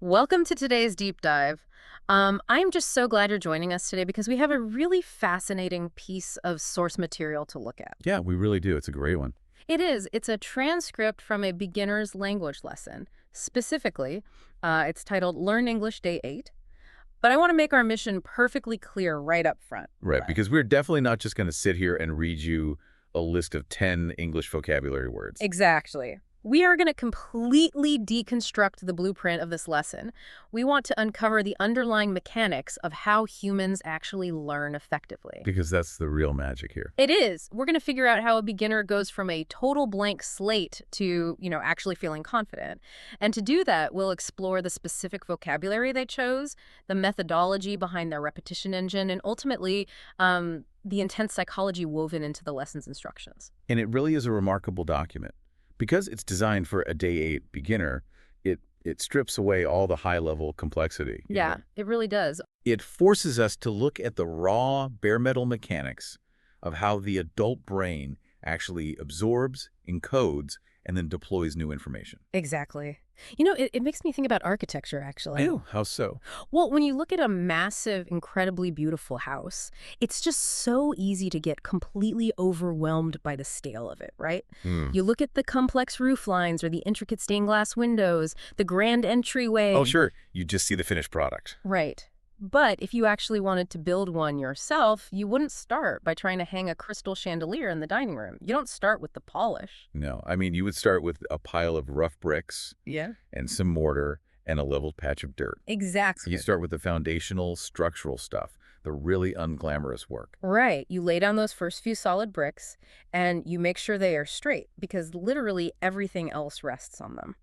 Welcome to today's deep dive. I'm just so glad you're joining us today because we have a really fascinating piece of source material to look at. Yeah, we really do. It's a great one. It is. It's a transcript from a beginner's language lesson. Specifically, it's titled Learn English Day 8. But I want to make our mission perfectly clear right up front. Right, because we're definitely not just going to sit here and read you a list of 10 English vocabulary words. Exactly. We are going to completely deconstruct the blueprint of this lesson. We want to uncover the underlying mechanics of how humans actually learn effectively. Because that's the real magic here. It is. We're going to figure out how a beginner goes from a total blank slate to, actually feeling confident. And to do that, we'll explore the specific vocabulary they chose, the methodology behind their repetition engine, and ultimately, the intense psychology woven into the lesson's instructions. And it really is a remarkable document. Because it's designed for a Day 8 beginner, it strips away all the high-level complexity. Yeah, it really does. It forces us to look at the raw, bare-metal mechanics of how the adult brain actually absorbs, encodes, and then deploys new information. Exactly. It makes me think about architecture, actually. Oh, how so? Well, when you look at a massive, incredibly beautiful house, it's just so easy to get completely overwhelmed by the scale of it, right? You look at the complex roof lines or the intricate stained glass windows, the grand entryway. Oh, sure. You just see the finished product. Right. But if you actually wanted to build one yourself, you wouldn't start by trying to hang a crystal chandelier in the dining room. You don't start with the polish. No, I mean, you would start with a pile of rough bricks Yeah. and some mortar and a leveled patch of dirt. Exactly. You start with the foundational structural stuff, the really unglamorous work. Right. You lay down those first few solid bricks, and you make sure they are straight, because literally everything else rests on them.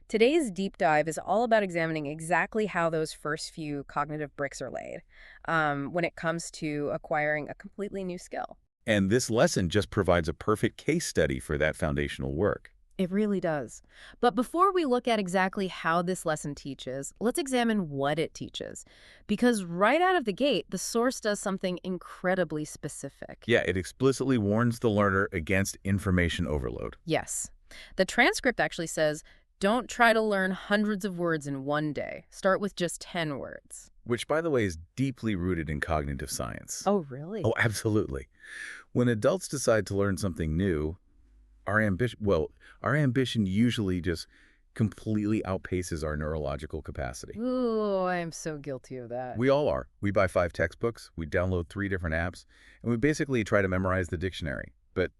Today's deep dive is all about examining exactly how those first few cognitive bricks are laid when it comes to acquiring a completely new skill. And this lesson just provides a perfect case study for that foundational work. It really does. But before we look at exactly how this lesson teaches, let's examine what it teaches. Because right out of the gate, the source does something incredibly specific. Yeah, it explicitly warns the learner against information overload. Yes. The transcript actually says, don't try to learn hundreds of words in one day. Start with just 10 words. Which, by the way, is deeply rooted in cognitive science. Oh, really? Oh, absolutely. When adults decide to learn something new, our ambition usually just completely outpaces our neurological capacity. Ooh, I'm so guilty of that. We all are. We buy 5 textbooks, we download 3 different apps, and we basically try to memorize the dictionary. But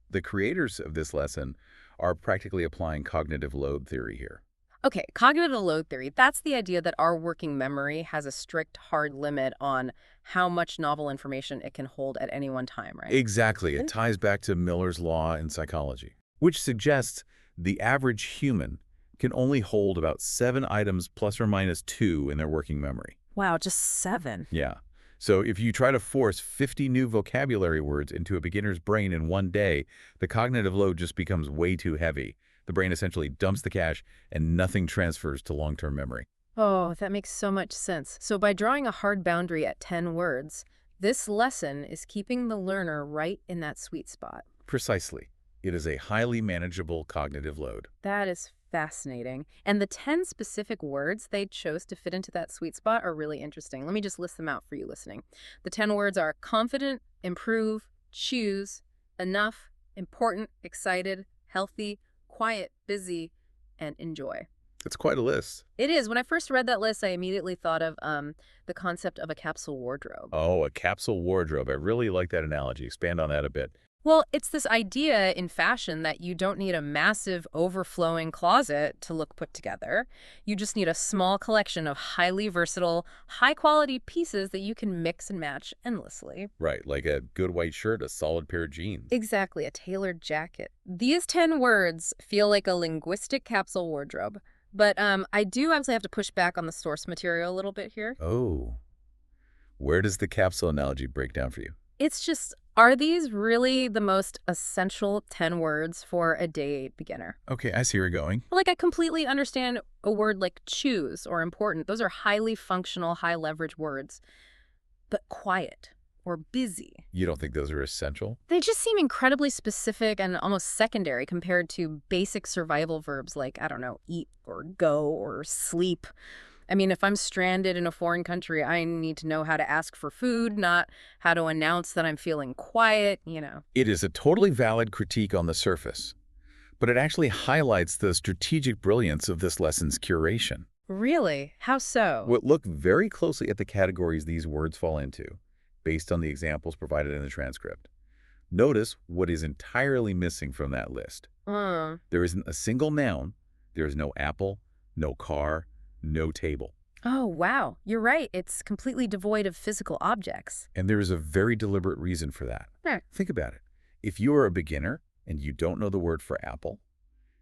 the creators of this lesson are practically applying cognitive load theory here. Okay, cognitive load theory, that's the idea that our working memory has a strict, hard limit on how much novel information it can hold at any one time, right? Exactly. It ties back to Miller's law in psychology, which suggests the average human can only hold about 7 items plus or minus 2 in their working memory. Wow, just 7. Yeah. So if you try to force 50 new vocabulary words into a beginner's brain in one day, the cognitive load just becomes way too heavy. The brain essentially dumps the cache and nothing transfers to long-term memory. Oh, that makes so much sense. So by drawing a hard boundary at 10 words, this lesson is keeping the learner right in that sweet spot. Precisely. It is a highly manageable cognitive load. That is fascinating. And the 10 specific words they chose to fit into that sweet spot are really interesting. Let me just list them out for you listening. The 10 words are confident, improve, choose, enough, important, excited, healthy, quiet, busy, and enjoy. It's quite a list. It is. When I first read that list, I immediately thought of the concept of a capsule wardrobe. Oh, a capsule wardrobe. I really like that analogy. Expand on that a bit. Well, it's this idea in fashion that you don't need a massive overflowing closet to look put together. You just need a small collection of highly versatile, high-quality pieces that you can mix and match endlessly. Right, like a good white shirt, a solid pair of jeans. Exactly, a tailored jacket. These 10 words feel like a linguistic capsule wardrobe. But I do absolutely have to push back on the source material a little bit here. Oh, where does the capsule analogy break down for you? It's just, are these really the most essential 10 words for a Day 8 beginner? Okay, I see where you're going. Like, I completely understand a word like choose or important. Those are highly functional, high leverage words. But quiet or busy, You don't think those are essential? they just seem incredibly specific and almost secondary compared to basic survival verbs like, I don't know, eat or go or sleep. I mean, if I'm stranded in a foreign country, I need to know how to ask for food, not how to announce that I'm feeling quiet. It is a totally valid critique on the surface, but it actually highlights the strategic brilliance of this lesson's curation. Really? How so? We'll look very closely at the categories these words fall into, based on the examples provided in the transcript. Notice what is entirely missing from that list. Uh, There isn't a single noun, there is no apple, no car, no table. oh, wow. You're right. It's completely devoid of physical objects. And there is a very deliberate reason for that. Huh. Think about it. If you are a beginner and you don't know the word for apple,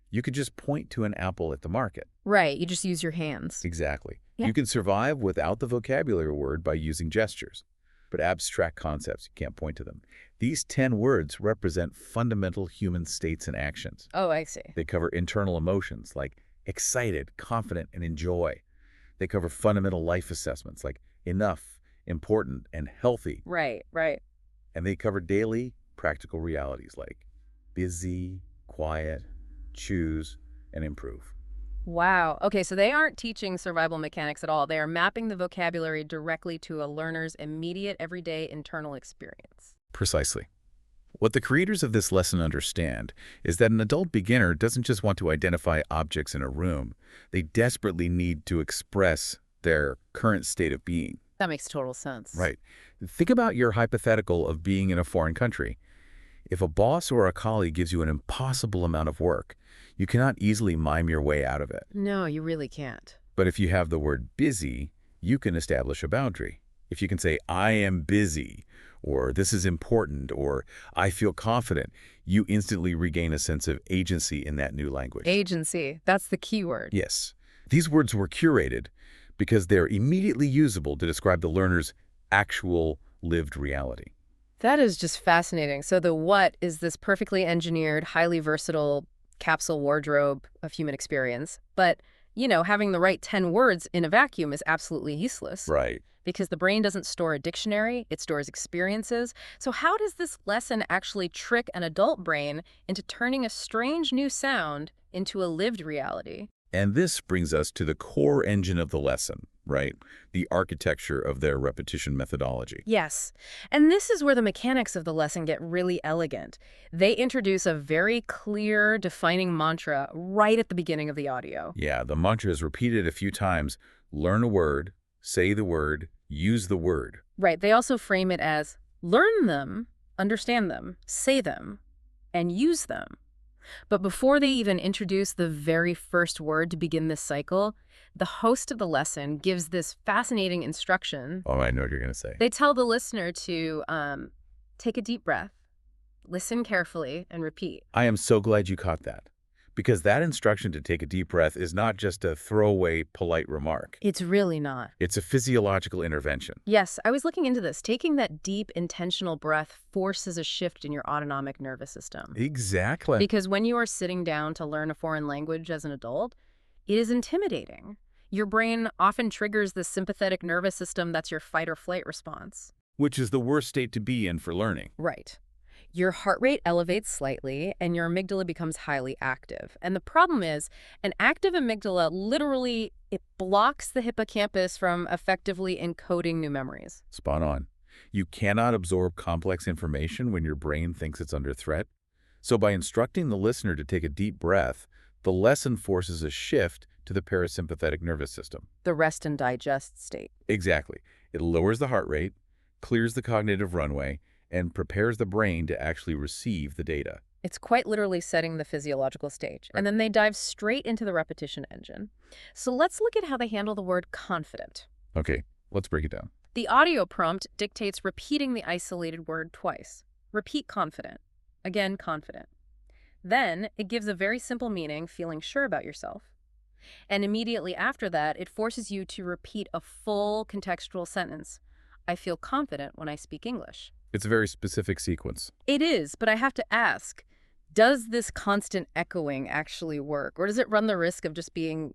you could just point to an apple at the market. Right. You just use your hands. Exactly. Yeah. You can survive without the vocabulary word by using gestures, but abstract concepts, you can't point to them. These 10 words represent fundamental human states and actions. Oh, I see. They cover internal emotions like excited, confident, and enjoy. They cover fundamental life assessments like enough, important, and healthy. Right, right. And they cover daily, practical realities like busy, quiet, choose, and improve. Wow. Okay, so they aren't teaching survival mechanics at all. They are mapping the vocabulary directly to a learner's immediate, everyday internal experience. Precisely. What the creators of this lesson understand is that an adult beginner doesn't just want to identify objects in a room. They desperately need to express their current state of being. That makes total sense. Right. Think about your hypothetical of being in a foreign country. If a boss or a colleague gives you an impossible amount of work, you cannot easily mime your way out of it. No, you really can't. But if you have the word busy, you can establish a boundary. If you can say, I am busy, or this is important, or I feel confident, you instantly regain a sense of agency in that new language. Agency. That's the key word. Yes. These words were curated because they're immediately usable to describe the learner's actual lived reality. That is just fascinating. So the what is this perfectly engineered, highly versatile capsule wardrobe of human experience. But, having the right 10 words in a vacuum is absolutely useless. Right. Because the brain doesn't store a dictionary, it stores experiences. So how does this lesson actually trick an adult brain into turning a strange new sound into a lived reality? And this brings us to the core engine of the lesson, right? The architecture of their repetition methodology. Yes. And this is where the mechanics of the lesson get really elegant. They introduce a very clear, defining mantra right at the beginning of the audio. Yeah, the mantra is repeated a few times. Learn a word, say the word, use the word. Right. They also frame it as learn them, understand them, say them, and use them. But before they even introduce the very first word to begin this cycle, the host of the lesson gives this fascinating instruction. Oh, I know what you're going to say. They tell the listener to take a deep breath, listen carefully, and repeat. I am so glad you caught that. Because that instruction to take a deep breath is not just a throwaway, polite remark. It's really not. It's a physiological intervention. Yes, I was looking into this. Taking that deep, intentional breath forces a shift in your autonomic nervous system. Exactly. Because when you are sitting down to learn a foreign language as an adult, it is intimidating. Your brain often triggers the sympathetic nervous system that's your fight or flight response. Which is the worst state to be in for learning. Right. Your heart rate elevates slightly, and your amygdala becomes highly active. And the problem is, an active amygdala literally, it blocks the hippocampus from effectively encoding new memories. Spot on. You cannot absorb complex information when your brain thinks it's under threat. So by instructing the listener to take a deep breath, the lesson forces a shift to the parasympathetic nervous system. The rest and digest state. Exactly. It lowers the heart rate, clears the cognitive runway, and prepares the brain to actually receive the data. It's quite literally setting the physiological stage. Right. And then they dive straight into the repetition engine. So let's look at how they handle the word confident. Okay, let's break it down. The audio prompt dictates repeating the isolated word twice. Repeat confident. Again, confident. Then it gives a very simple meaning, feeling sure about yourself. And immediately after that, it forces you to repeat a full contextual sentence. I feel confident when I speak English. It's a very specific sequence. It is, but I have to ask, does this constant echoing actually work? Or does it run the risk of just being,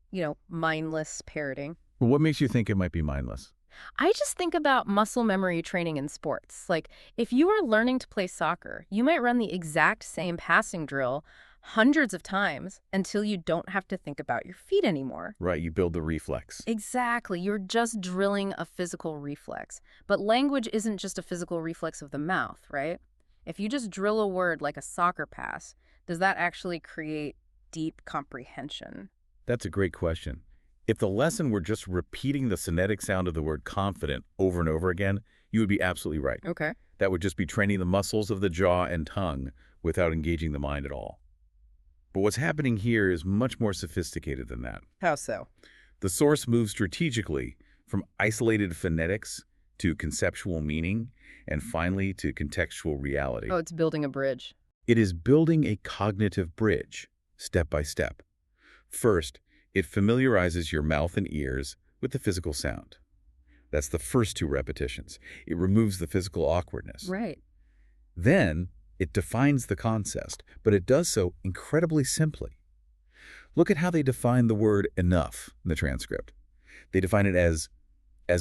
mindless parroting? What makes you think it might be mindless? I just think about muscle memory training in sports. Like, if you are learning to play soccer, you might run the exact same passing drill hundreds of times until you don't have to think about your feet anymore. Right, you build the reflex. Exactly. You're just drilling a physical reflex. But language isn't just a physical reflex of the mouth, right? If you just drill a word like a soccer pass, does that actually create deep comprehension? That's a great question. If the lesson were just repeating the phonetic sound of the word confident over and over again, you would be absolutely right. Okay. That would just be training the muscles of the jaw and tongue without engaging the mind at all. But what's happening here is much more sophisticated than that. How so? The source moves strategically from isolated phonetics to conceptual meaning and finally to contextual reality. Oh, it's building a bridge. It is building a cognitive bridge, step by step. First, it familiarizes your mouth and ears with the physical sound. That's the first 2 repetitions. It removes the physical awkwardness. Right. Then, it defines the concept, but it does so incredibly simply. Look at how they define the word enough in the transcript. They define it as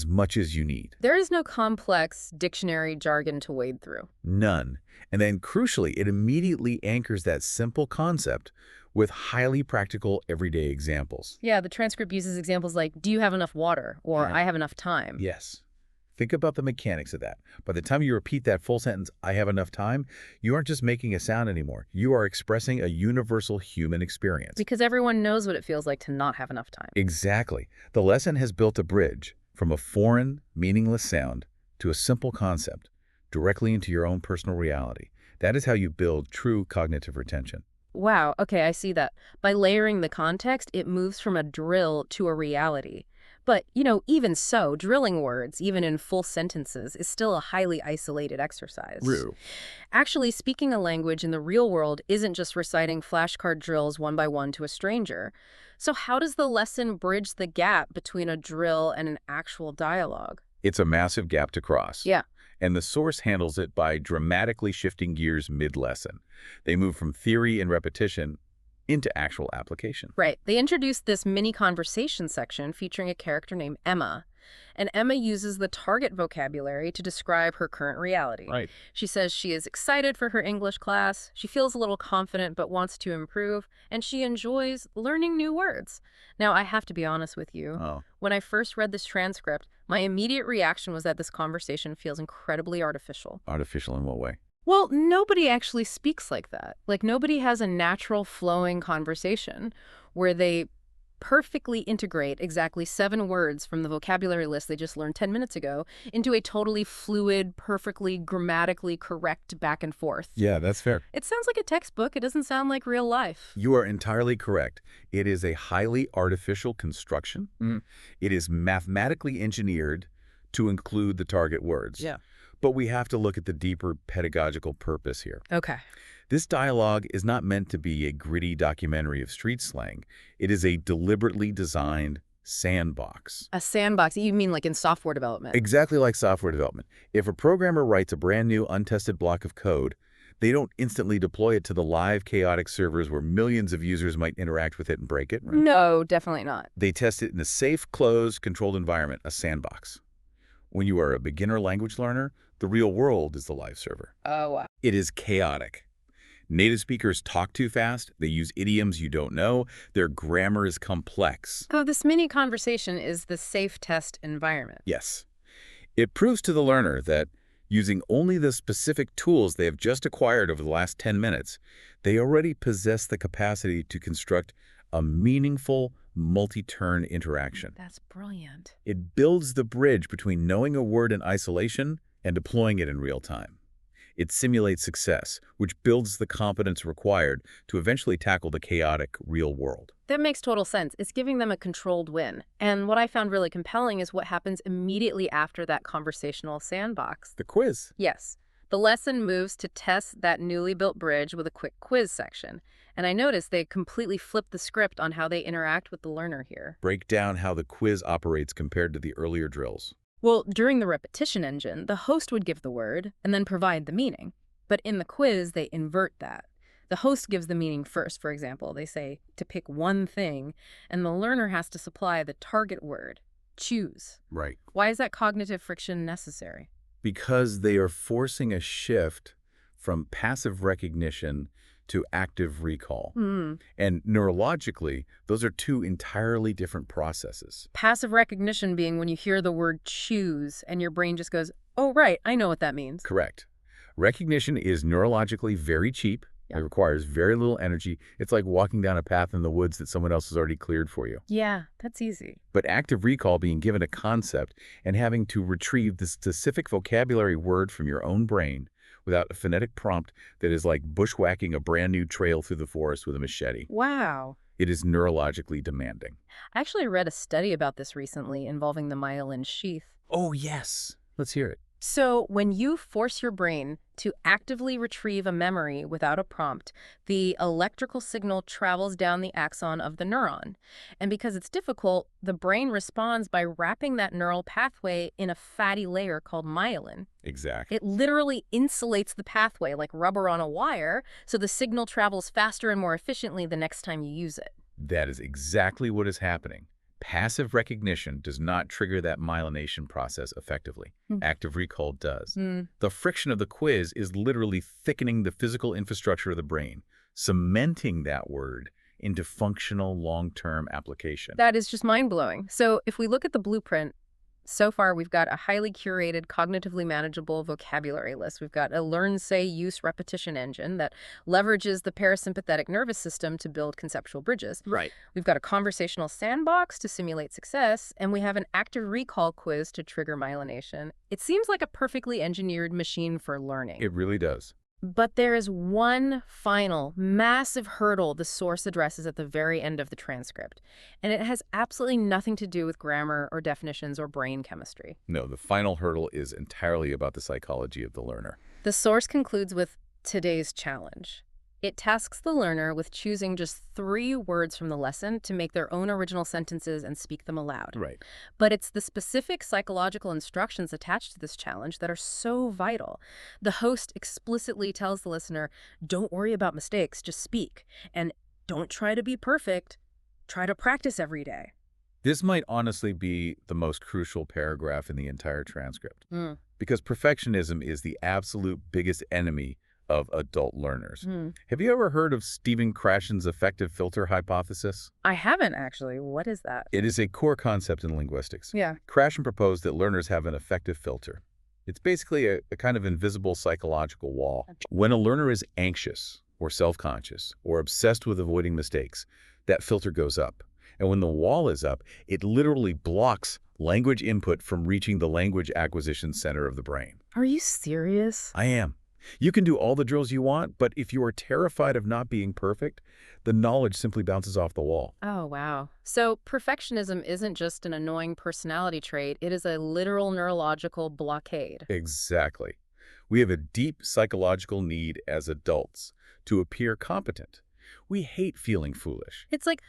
much as you need. There is no complex dictionary jargon to wade through. None. And then, crucially, it immediately anchors that simple concept with highly practical everyday examples. Yeah, the transcript uses examples like, do you have enough water? Or Yeah. I have enough time. Yes. Think about the mechanics of that. By the time you repeat that full sentence, I have enough time, you aren't just making a sound anymore. You are expressing a universal human experience. Because everyone knows what it feels like to not have enough time. Exactly. The lesson has built a bridge from a foreign, meaningless sound to a simple concept directly into your own personal reality. That is how you build true cognitive retention. Wow, okay, I see that. By layering the context, it moves from a drill to a reality. But, even so, drilling words, even in full sentences, is still a highly isolated exercise. True. Actually, speaking a language in the real world isn't just reciting flashcard drills one by one to a stranger. So how does the lesson bridge the gap between a drill and an actual dialogue? It's a massive gap to cross. Yeah. And the source handles it by dramatically shifting gears mid-lesson. They move from theory and repetition into actual application. Right. They introduced this mini conversation section featuring a character named Emma. And Emma uses the target vocabulary to describe her current reality. Right. She says she is excited for her English class, she feels a little confident but wants to improve, and she enjoys learning new words. Now, I have to be honest with you. Oh, When I first read this transcript, my immediate reaction was that this conversation feels incredibly artificial. artificial in what way? Well, nobody actually speaks like that. Like, nobody has a natural flowing conversation where they perfectly integrate exactly 7 words from the vocabulary list they just learned 10 minutes ago into a totally fluid, perfectly grammatically correct back and forth. Yeah, that's fair. It sounds like a textbook. It doesn't sound like real life. You are entirely correct. It is a highly artificial construction. It is mathematically engineered to include the target words. Yeah. But we have to look at the deeper pedagogical purpose here. Okay. This dialogue is not meant to be a gritty documentary of street slang. It is a deliberately designed sandbox. A sandbox. You mean like in software development? Exactly like software development. If a programmer writes a brand new untested block of code, they don't instantly deploy it to the live chaotic servers where millions of users might interact with it and break it. Right? No, definitely not. They test it in a safe, closed, controlled environment, a sandbox. When you are a beginner language learner, the real world is the live server. Oh, wow. It is chaotic. Native speakers talk too fast, they use idioms you don't know, their grammar is complex. Oh, this mini conversation is the safe test environment. Yes. It proves to the learner that using only the specific tools they have just acquired over the last 10 minutes, they already possess the capacity to construct a meaningful, multi-turn interaction. That's brilliant. It builds the bridge between knowing a word in isolation and deploying it in real time. It simulates success, which builds the competence required to eventually tackle the chaotic real world. That makes total sense. It's giving them a controlled win. And what I found really compelling is what happens immediately after that conversational sandbox. The quiz. Yes. The lesson moves to test that newly built bridge with a quick quiz section. And I noticed they completely flipped the script on how they interact with the learner here. Break down how the quiz operates compared to the earlier drills. Well, during the repetition engine, the host would give the word and then provide the meaning. But in the quiz, they invert that. The host gives the meaning first, for example. They say to pick one thing, and the learner has to supply the target word, choose. Right. Why is that cognitive friction necessary? Because they are forcing a shift from passive recognition to active recall. Hmm. And neurologically, those are two entirely different processes. Passive recognition being when you hear the word choose and your brain just goes, oh, right, I know what that means. Correct. Recognition is neurologically very cheap. Yeah. It requires very little energy. It's like walking down a path in the woods that someone else has already cleared for you. Yeah, that's easy. But active recall, being given a concept and having to retrieve the specific vocabulary word from your own brain without a phonetic prompt, that is like bushwhacking a brand new trail through the forest with a machete. Wow. It is neurologically demanding. I actually read a study about this recently involving the myelin sheath. Oh, yes. Let's hear it. So when you force your brain to actively retrieve a memory without a prompt, the electrical signal travels down the axon of the neuron. And because it's difficult, the brain responds by wrapping that neural pathway in a fatty layer called myelin. Exactly. It literally insulates the pathway like rubber on a wire, so the signal travels faster and more efficiently the next time you use it. That is exactly what is happening. Passive recognition does not trigger that myelination process effectively. Hmm. Active recall does. Mm. The friction of the quiz is literally thickening the physical infrastructure of the brain, cementing that word into functional long-term application. That is just mind-blowing. So if we look at the blueprint, so far we've got a highly curated, cognitively manageable vocabulary list. We've got a learn, say, use, repetition engine that leverages the parasympathetic nervous system to build conceptual bridges. Right. We've got a conversational sandbox to simulate success, and we have an active recall quiz to trigger myelination. It seems like a perfectly engineered machine for learning. It really does. But there is one final massive hurdle the source addresses at the very end of the transcript, and it has absolutely nothing to do with grammar or definitions or brain chemistry. No, the final hurdle is entirely about the psychology of the learner. The source concludes with today's challenge. It tasks the learner with choosing just 3 words from the lesson to make their own original sentences and speak them aloud. Right. But it's the specific psychological instructions attached to this challenge that are so vital. The host explicitly tells the listener, don't worry about mistakes, just speak. And don't try to be perfect. Try to practice every day. This might honestly be the most crucial paragraph in the entire transcript, Mm. because perfectionism is the absolute biggest enemy of adult learners. Mm. Have you ever heard of Stephen Krashen's effective filter hypothesis? I haven't, actually. What is that? It is a core concept in linguistics. Yeah. Krashen proposed that learners have an effective filter. It's basically a kind of invisible psychological wall. When a learner is anxious or self-conscious or obsessed with avoiding mistakes, that filter goes up. And when the wall is up, it literally blocks language input from reaching the language acquisition center of the brain. Are you serious? I am. You can do all the drills you want, but if you are terrified of not being perfect, the knowledge simply bounces off the wall. Oh, wow. So perfectionism isn't just an annoying personality trait. It is a literal neurological blockade. Exactly. We have a deep psychological need as adults to appear competent. We hate feeling foolish. It's like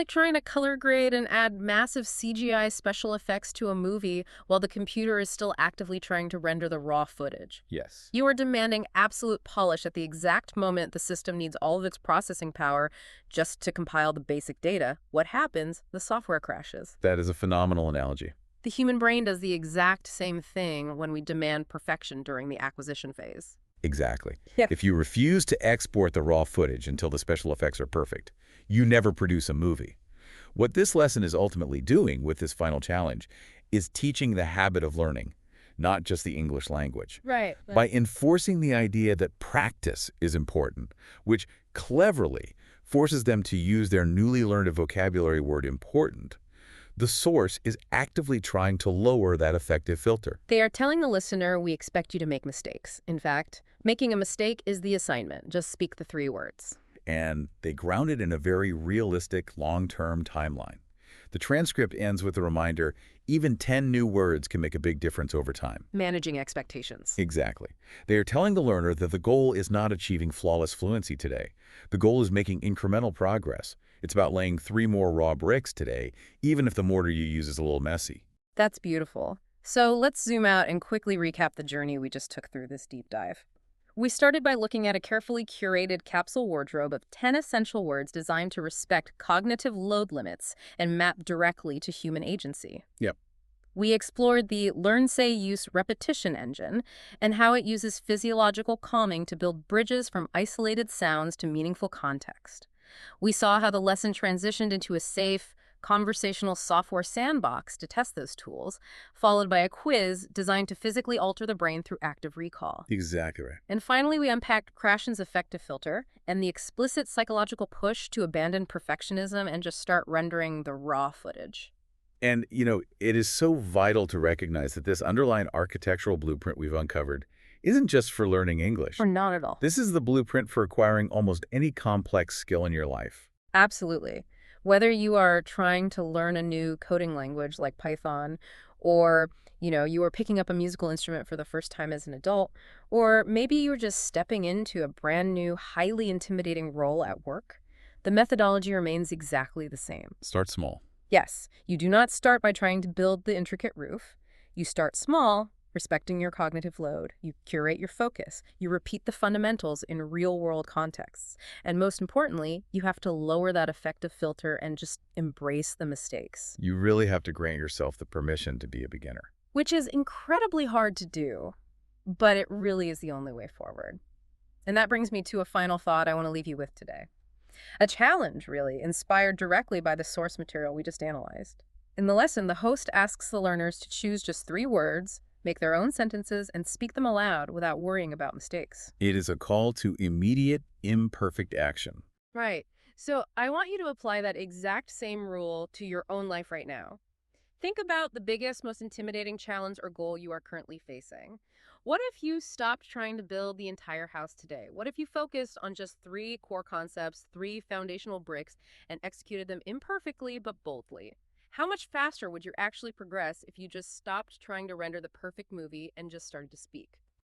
trying to color grade and add massive CGI special effects to a movie while the computer is still actively trying to render the raw footage. Yes. You are demanding absolute polish at the exact moment the system needs all of its processing power just to compile the basic data. What happens? The software crashes. That is a phenomenal analogy. The human brain does the exact same thing when we demand perfection during the acquisition phase. Exactly. Yeah. If you refuse to export the raw footage until the special effects are perfect, you never produce a movie. What this lesson is ultimately doing with this final challenge is teaching the habit of learning, not just the English language. Right. By enforcing the idea that practice is important, which cleverly forces them to use their newly learned vocabulary word important, the source is actively trying to lower that effective filter. They are telling the listener, we expect you to make mistakes. In fact, making a mistake is the assignment. Just speak the 3 words. And they ground it in a very realistic long-term timeline. The transcript ends with a reminder, even 10 new words can make a big difference over time. Managing expectations. Exactly. They are telling the learner that the goal is not achieving flawless fluency today. The goal is making incremental progress. It's about laying 3 more raw bricks today, even if the mortar you use is a little messy. That's beautiful. So let's zoom out and quickly recap the journey we just took through this deep dive. We started by looking at a carefully curated capsule wardrobe of 10 essential words designed to respect cognitive load limits and map directly to human agency. Yep. We explored the learn, say, use repetition engine and how it uses physiological calming to build bridges from isolated sounds to meaningful context. We saw how the lesson transitioned into a safe, conversational software sandbox to test those tools, followed by a quiz designed to physically alter the brain through active recall. Exactly right. And finally, we unpacked Krashen's effective filter and the explicit psychological push to abandon perfectionism and just start rendering the raw footage. And, it is so vital to recognize that this underlying architectural blueprint we've uncovered isn't just for learning Or English. not at all. This is the blueprint for acquiring almost any complex skill in your life. Absolutely. Whether you are trying to learn a new coding language like Python, or, you are picking up a musical instrument for the first time as an adult, or maybe you're just stepping into a brand new, highly intimidating role at work, the methodology remains exactly the same. Start small. Yes, you do not start by trying to build the intricate roof. You start small, respecting your cognitive load. You curate your focus. You repeat the fundamentals in real-world contexts. And most importantly, you have to lower that effective filter and just embrace the mistakes, You really have to grant yourself the permission to be a beginner. which is incredibly hard to do, but it really is the only way forward. And that brings me to a final thought I want to leave you with today. A challenge, really, inspired directly by the source material we just analyzed. In the lesson, the host asks the learners to choose just 3 words, make their own sentences, and speak them aloud without worrying about mistakes. It is a call to immediate, imperfect action. Right. So I want you to apply that exact same rule to your own life right now. Think about the biggest, most intimidating challenge or goal you are currently facing. What if you stopped trying to build the entire house today? What if you focused on just 3 core concepts, 3 foundational bricks, and executed them imperfectly but boldly? How much faster would you actually progress if you just stopped trying to render the perfect movie and just started to speak?